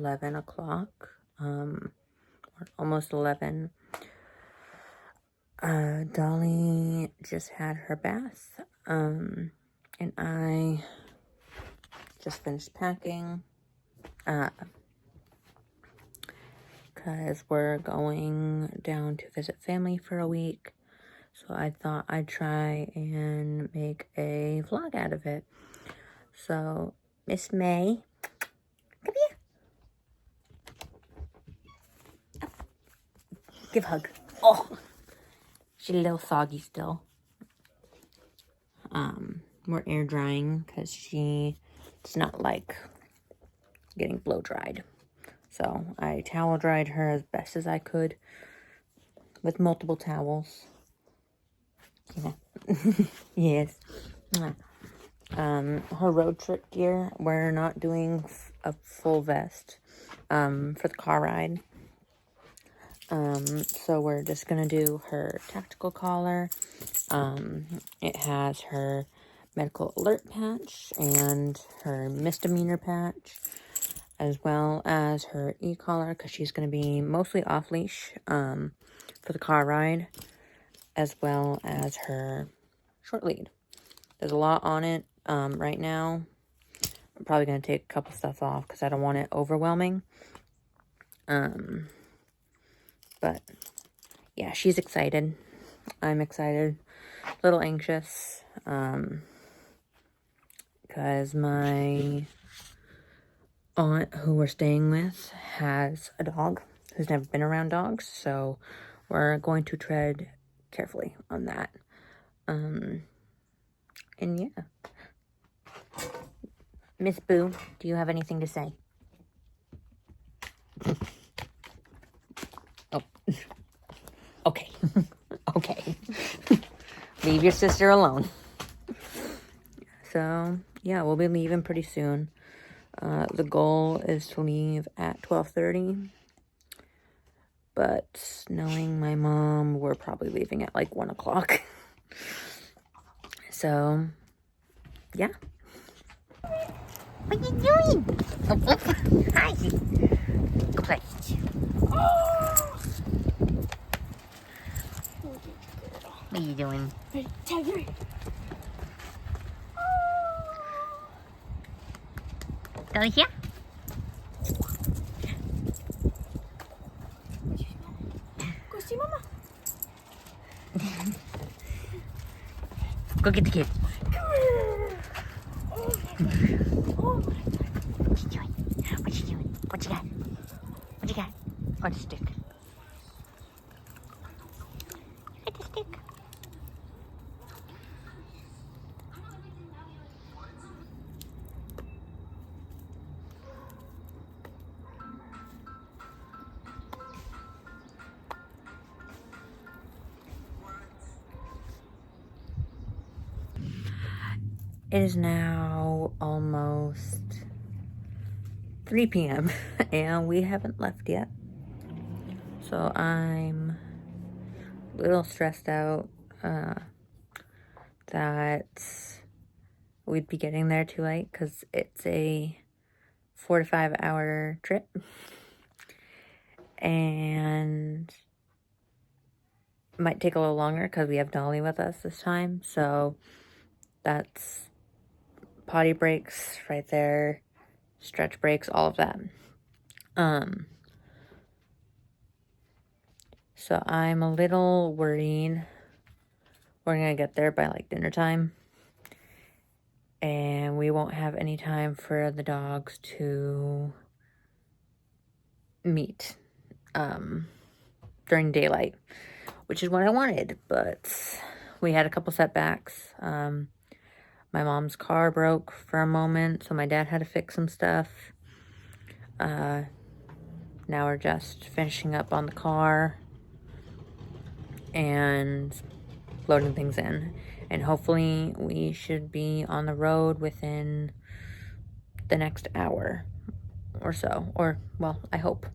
11 o'clock, or almost 11. Dolly just had her bath, and I just finished packing, because we're going down to visit family for a week. So I thought I'd try and make a vlog out of it. So, Miss May, come here. Oh. Give a hug. Oh, she's a little soggy still. We're air drying because she does not like getting blow dried. So I towel dried her as best as I could with multiple towels. Yeah. Yes. Her road trip gear, we're not doing a full vest for the car ride. So we're just gonna do her tactical collar. It has her medical alert patch and her misdemeanor patch, as well as her e-collar, because she's going to be mostly off leash for the car ride, as well as her short lead. There's a lot on it right now. I'm probably going to take a couple stuff off because I don't want it overwhelming. But yeah, she's excited. I'm excited. A little anxious because my aunt who we're staying with has a dog who's never been around dogs, so we're going to tread carefully on that. And yeah. Miss Boo, do you have anything to say? Oh. Okay. Okay. Leave your sister alone. So, yeah, we'll be leaving pretty soon. The goal is to leave at 12:30. But knowing my mom, we're probably leaving at like 1 o'clock. So, yeah. What are you doing? Oh, hi. Go play. What are you doing? Dolly here? Go see Mama. Go get the kid. Oh my God. What you doing? What you doing? What you got? What you got? Oh, the stick. Get the stick. It is now almost 3 p.m. and we haven't left yet. So I'm a little stressed out that we'd be getting there too late because it's a 4 to 5 hour trip. And it might take a little longer because we have Dolly with us this time. So that's potty breaks right there, stretch breaks, all of that. So I'm a little worried we're gonna get there by like dinner time, and we won't have any time for the dogs to meet during daylight, which is what I wanted, but we had a couple setbacks. My mom's car broke for a moment, so my dad had to fix some stuff. Now we're just finishing up on the car and loading things in. And hopefully we should be on the road within the next hour or so. Or, well, I hope.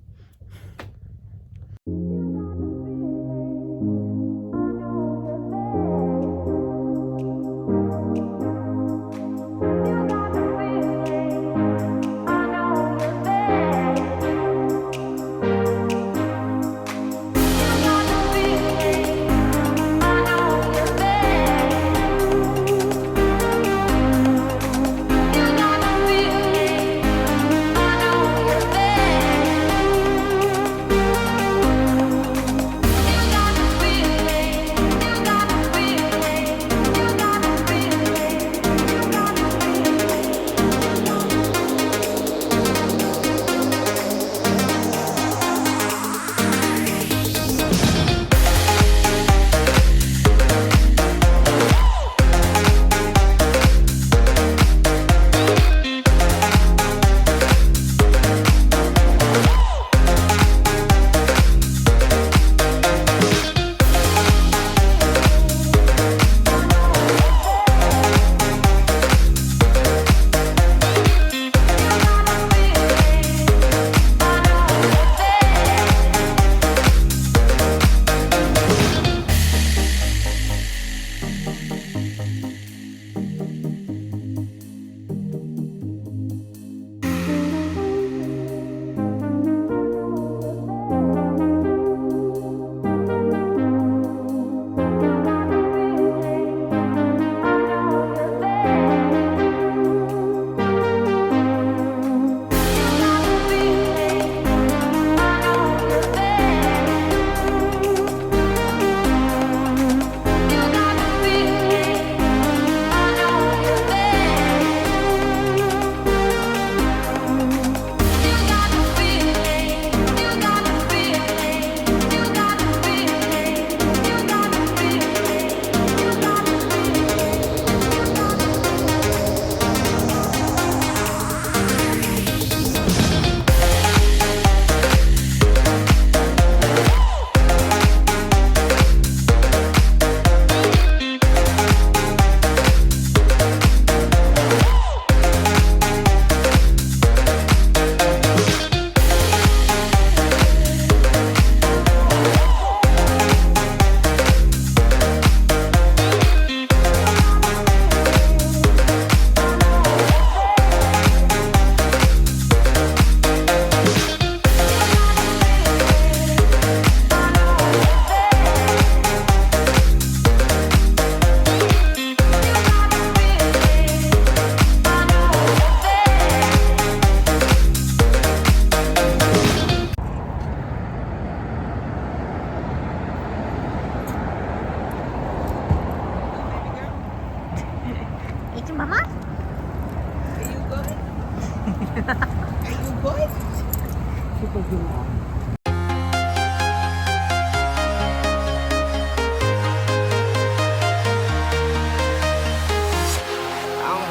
I'm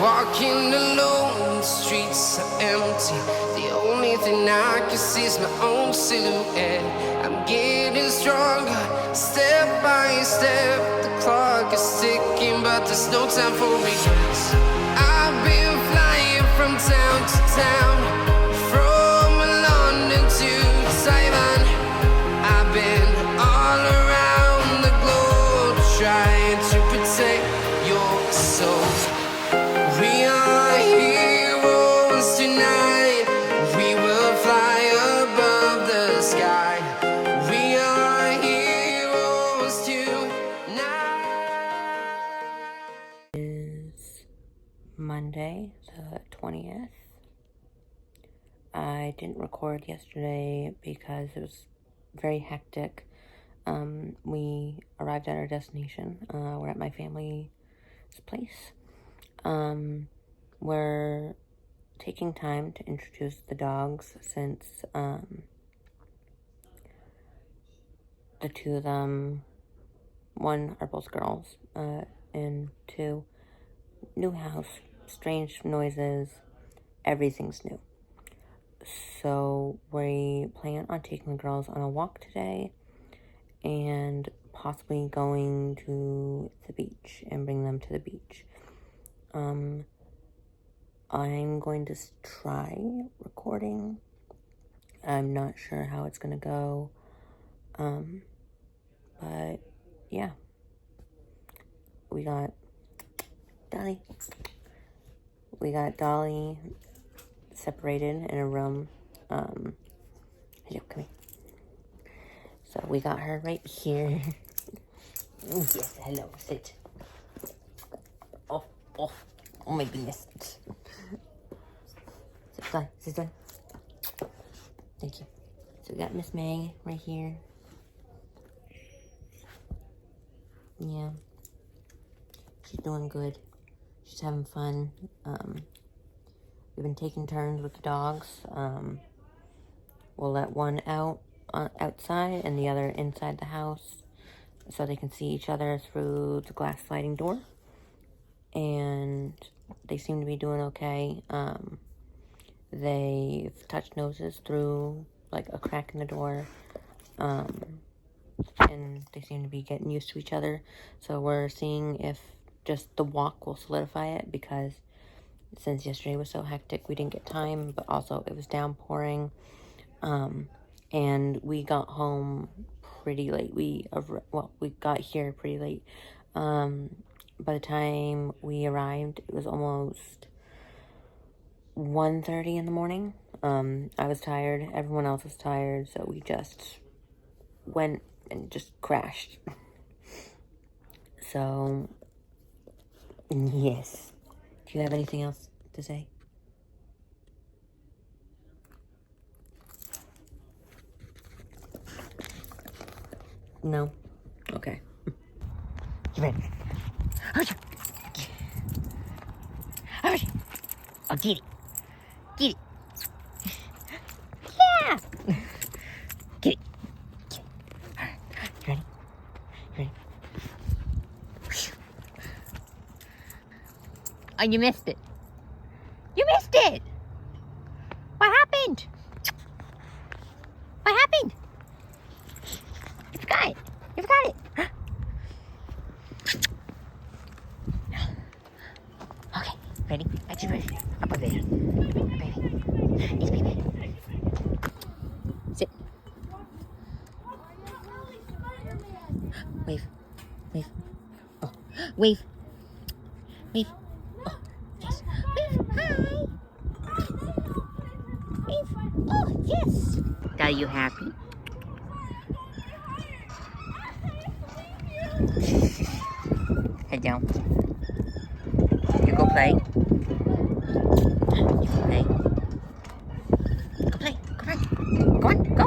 walking alone, the streets are empty. The only thing I can see is my own silhouette. I'm getting stronger, step by step. The clock is ticking, but there's no time for regrets. I've been flying from town to town, from London to Taiwan. I've been all around the globe trying to protect your soul. We are heroes tonight. We will fly above the sky. We are heroes tonight. Is Monday, the 20th. I didn't record yesterday because it was very hectic. We arrived at our destination. We're at my family's place. We're taking time to introduce the dogs since the two of them, one are both girls, and two, new house, strange noises, everything's new. So we plan on taking the girls on a walk today and possibly going to the beach and bring them to the beach. I'm going to try recording. I'm not sure how it's going to go. But yeah. We got Dolly. We got Dolly separated in a room. Hello, come here. So we got her right here. Yes, hello, sit. Oh my goodness. Sit down, sit down. Thank you. So we got Miss May right here. Yeah. She's doing good. She's having fun. We've been taking turns with the dogs. We'll let one out outside and the other inside the house so they can see each other through the glass sliding door. And they seem to be doing okay. They've touched noses through like a crack in the door. And they seem to be getting used to each other. So we're seeing if just the walk will solidify it, because since yesterday was so hectic, we didn't get time, but also it was downpouring. And we got home pretty late. We got here pretty late. By the time we arrived, it was almost 1:30 in the morning. I was tired. Everyone else was tired. So we just went and just crashed. So, yes. Do you have anything else to say? No? Okay. You ready? Oh, get it. Get it. Yeah! Get it. All right. You ready? You ready? Oh, you missed it. You missed it! What happened? What happened? You forgot it. You forgot it. Okay, ready? Actually, ready. Up a baby. Baby. Yes, baby. Sit. Wave. Wave. Oh. Wave. Wave. Oh, yes. Wave. Hi. Wave. Oh, yes. Are you happy? Head down. You go play. You go play. Go play. Go on. Go on. Go.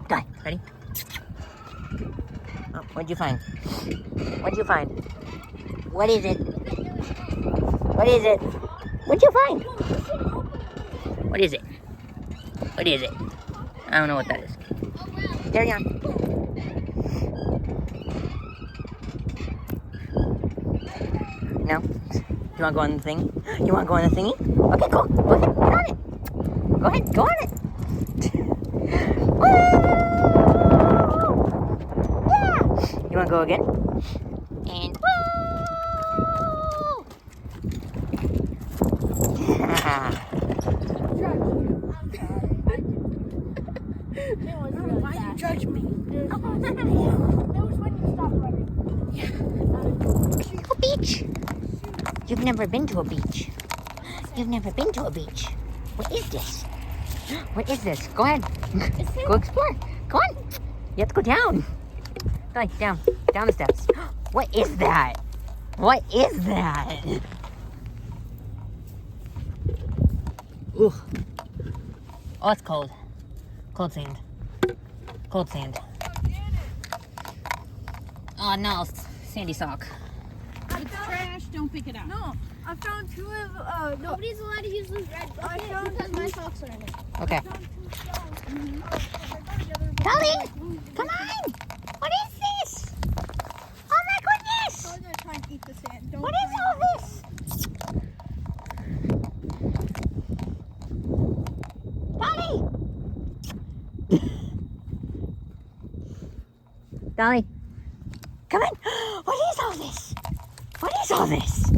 Done. Ready? Oh, what'd you find? What'd you find? What is it? What is it? What'd you find? What is it? What is it? I don't know what that is. Carry on. No? You want to go on the thingy? You want to go on the thingy? Okay, cool. Go ahead. Get on it. Go ahead. Go on it. Woo! Yeah! You want to go again? And woo! Why you judge me? It was when you stopped running. A beach. You've never been to a beach. You've never been to a beach. What is this? What is this? Go ahead. Go explore. Go on. You have to go down. Like down. Down the steps. What is that? What is that? Ooh. Oh, it's cold. Cold sand. Cold sand. Oh no, sandy sock. It's trash, don't pick it up. No, I found two of Nobody's allowed to use this red bucket because my socks are in it. Okay. Dolly, come on. What is this? Oh my goodness. I'm gonna try and eat the sand. Don't What is all this? Dolly. Dolly, come on. What is all this? What is all this?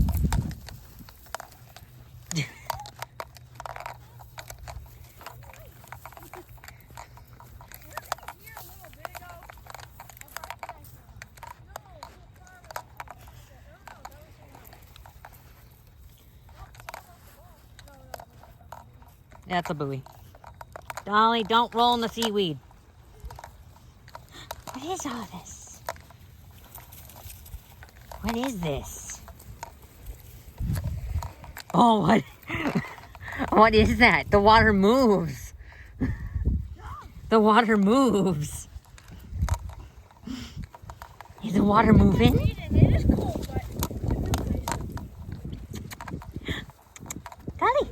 That's a buoy. Dolly, don't roll in the seaweed. What is all this? What is this? Oh, what? What is that? The water moves. The water moves. Is the water moving? It is cold, but Dolly,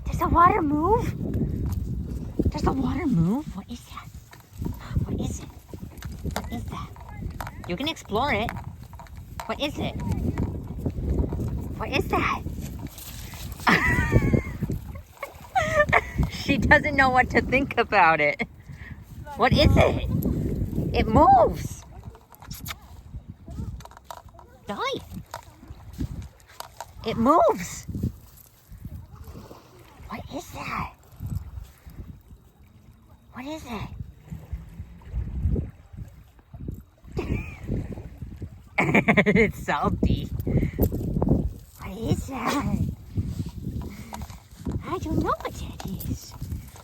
does the water move? Does the water move? What is that? What is it? What is that? You can explore it. What is it? What is that? She doesn't know what to think about it. What is it? It moves. Dolly. It moves. What is that? What is it? It's salty. What is that? I don't know what that is.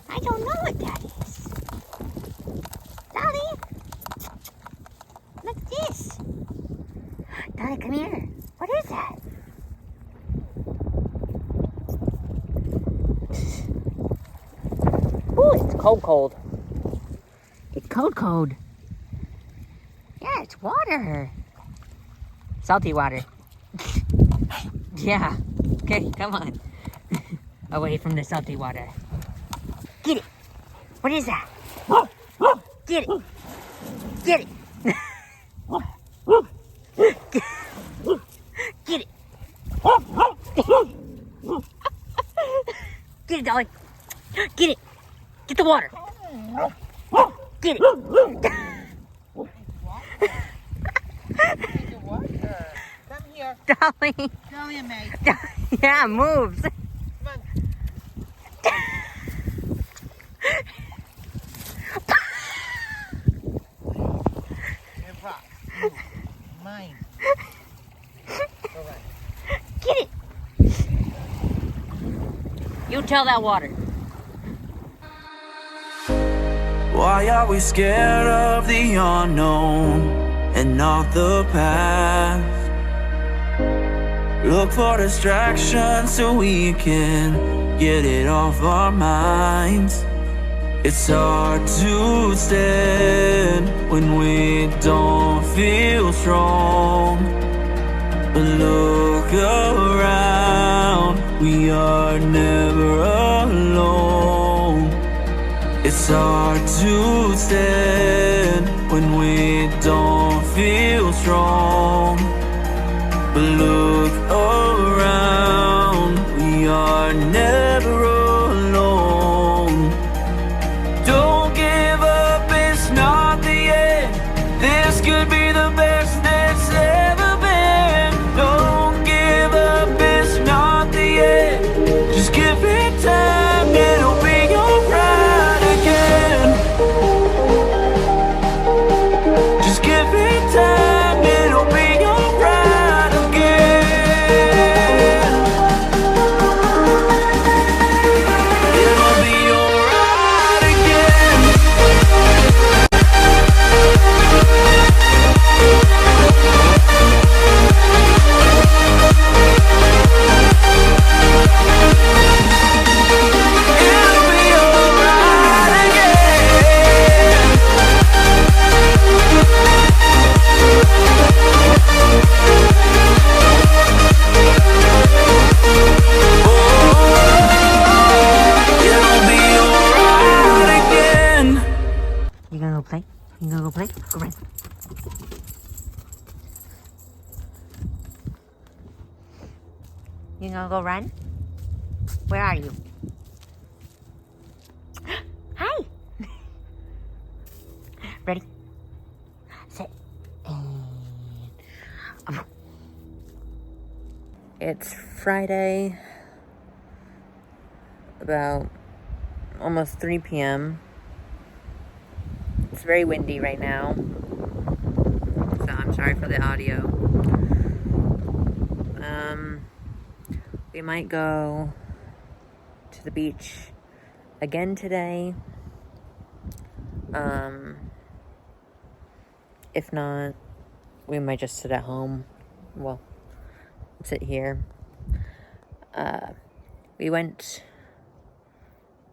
I don't know what that is. Dolly! Look at this. Dolly, come here. What is that? Ooh, it's cold. It's cold. Yeah, it's water. Salty water. Yeah. Okay, come on. Away from the salty water. Get it. What is that? Get it. Get it. Get it. Get it, Dolly. Get it. Get the water. Get it. Come here. Dolly. Come here, mate. Yeah, it moves. Come on. Eva, mine. Go back. Get it. You tell that water. Why are we scared of the unknown and not the past? Look for distractions so we can get it off our minds. It's hard to stand when we don't feel strong. But look around, we are never alone. It's hard to stand when we don't feel strong. But look around, we are never alone. Don't give up, it's not the end. This could be the best that's ever been. Don't give up, it's not the end. Just give it time, it'll be alright again. Just give it time, it'll be alright again. It'll be alright again. It'll be alright again. It'll be alright again. You gonna go play? You gonna go play? Go run. You gonna go run? Where are you? Hi! Ready? Sit. And... It's Friday, about almost 3 p.m. It's very windy right now, so I'm sorry for the audio. We might go to the beach again today. If not, we might just sit at home. Well, sit here. We went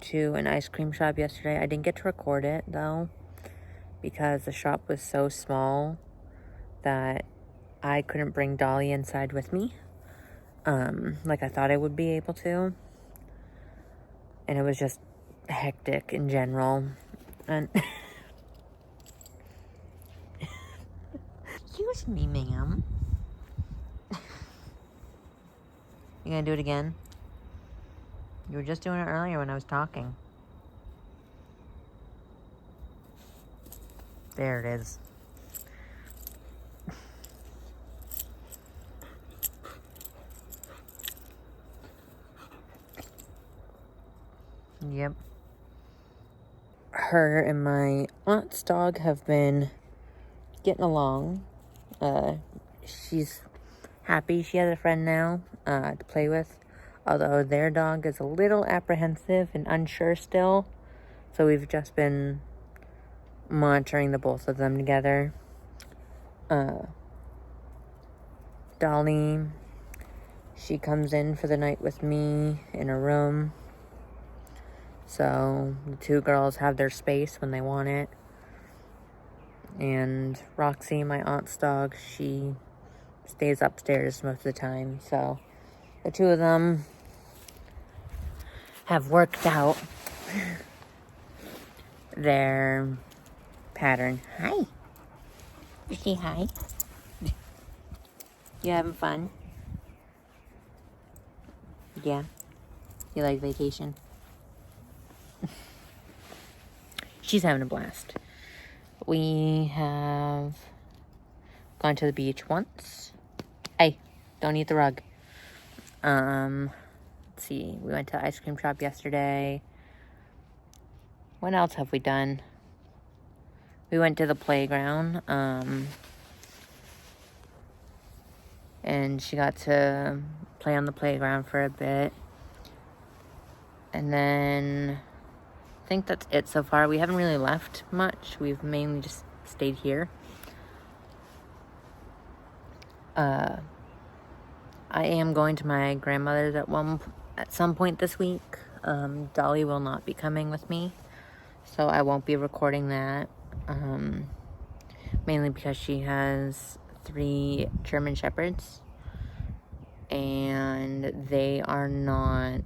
to an ice cream shop yesterday. I didn't get to record it though, because the shop was so small that I couldn't bring Dolly inside with me, like I thought I would be able to. And it was just hectic in general. And excuse me, ma'am. You gonna do it again? You were just doing it earlier when I was talking. There it is. Yep. Her and my aunt's dog have been getting along. She's happy she has a friend now to play with, although their dog is a little apprehensive and unsure still, so we've just been monitoring the both of them together. Dolly, she comes in for the night with me in a room, so the two girls have their space when they want it. And Roxy, my aunt's dog, she stays upstairs most of the time. So the two of them have worked out their pattern. Hi. You say hi? You having fun? Yeah. You like vacation? She's having a blast. We have gone to the beach once. Hey, don't eat the rug. Let's see. We went to the ice cream shop yesterday. What else have we done? We went to the playground. And she got to play on the playground for a bit. And then I think that's it so far. We haven't really left much. We've mainly just stayed here. I am going to my grandmother's at some point this week. Dolly will not be coming with me, so I won't be recording that. Mainly because she has 3 German Shepherds, and they are not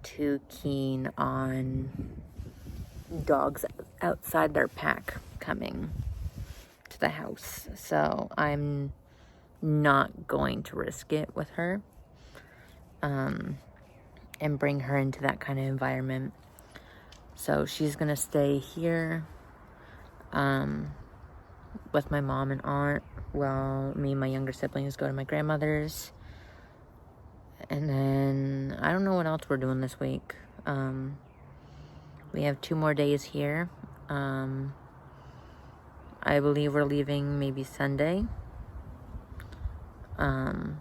too keen on dogs outside their pack coming to the house. So I'm not going to risk it with her and bring her into that kind of environment. So she's gonna stay here with my mom and aunt while me and my younger siblings go to my grandmother's. And then I don't know what else we're doing this week. We have 2 more days here. I believe we're leaving maybe Sunday. And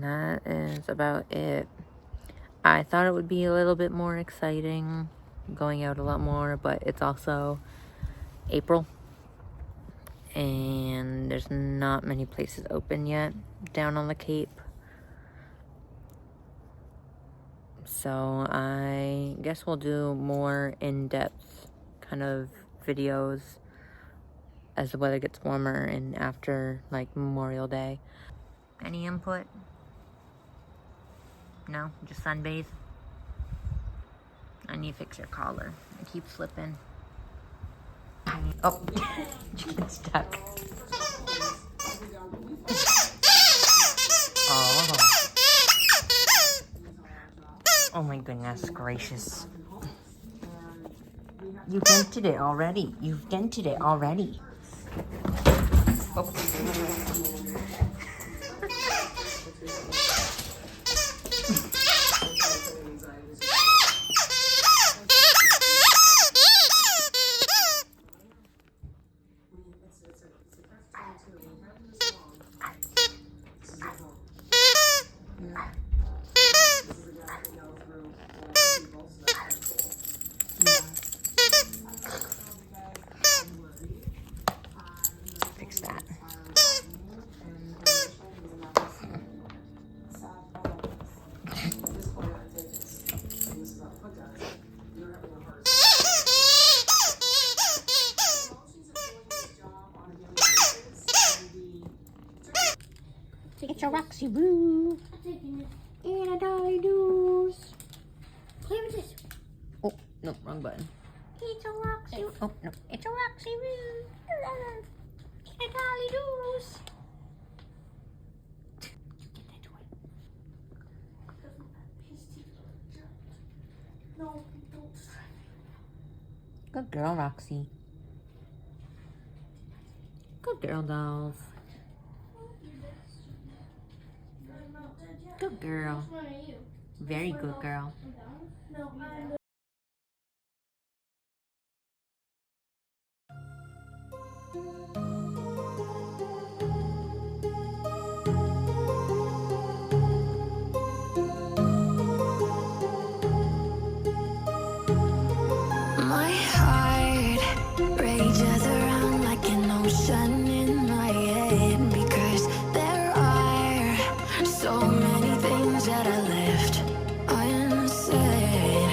that is about it. I thought it would be a little bit more exciting, going out a lot more, but it's also April. And there's not many places open yet down on the Cape. So I guess we'll do more in-depth kind of videos as the weather gets warmer and after like Memorial Day. Any input? No? Just sunbathe? I need to fix your collar. It keeps slipping. Oh, she gets stuck. Oh. Oh my goodness gracious. You dented it already. You've dented it already. Oh. Fix that. It's a Roxy Boo. And a Dolly Doos. Play with this. Oh, no, wrong button. It's a Roxy. Oh, no. It's a Roxy Boo. And a Dolly Doos. Get that toy. No, don't. Good girl, Roxy. Good girl, dolls. Good girl. Very good girl. My heart rages around like an ocean in my head, because there are so many things that I left unsaid.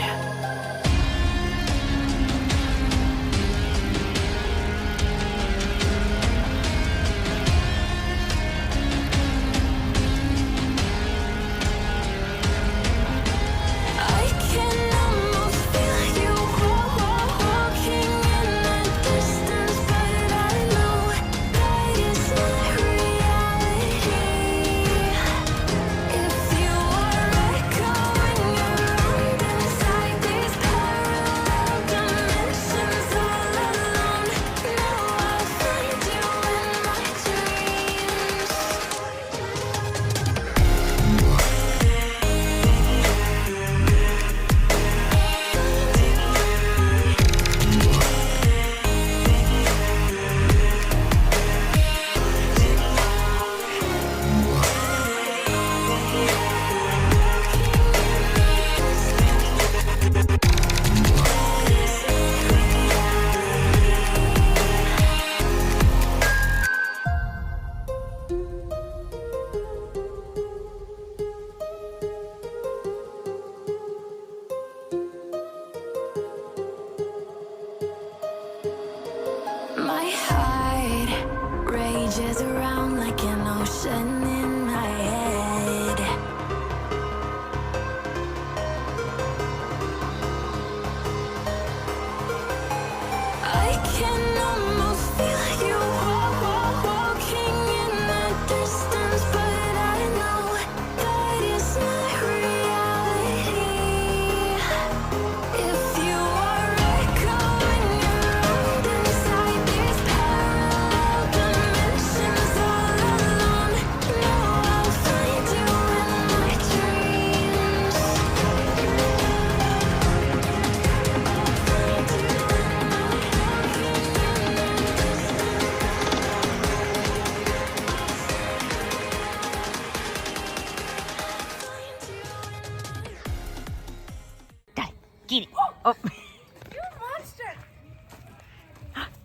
Get it. Oh. You monster!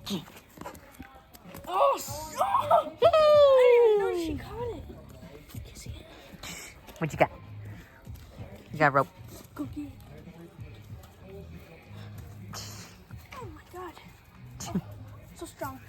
Get it. Oh, stop! I didn't even know she caught it. What you got? You got a rope. Cookie. Oh my god. Oh, so strong.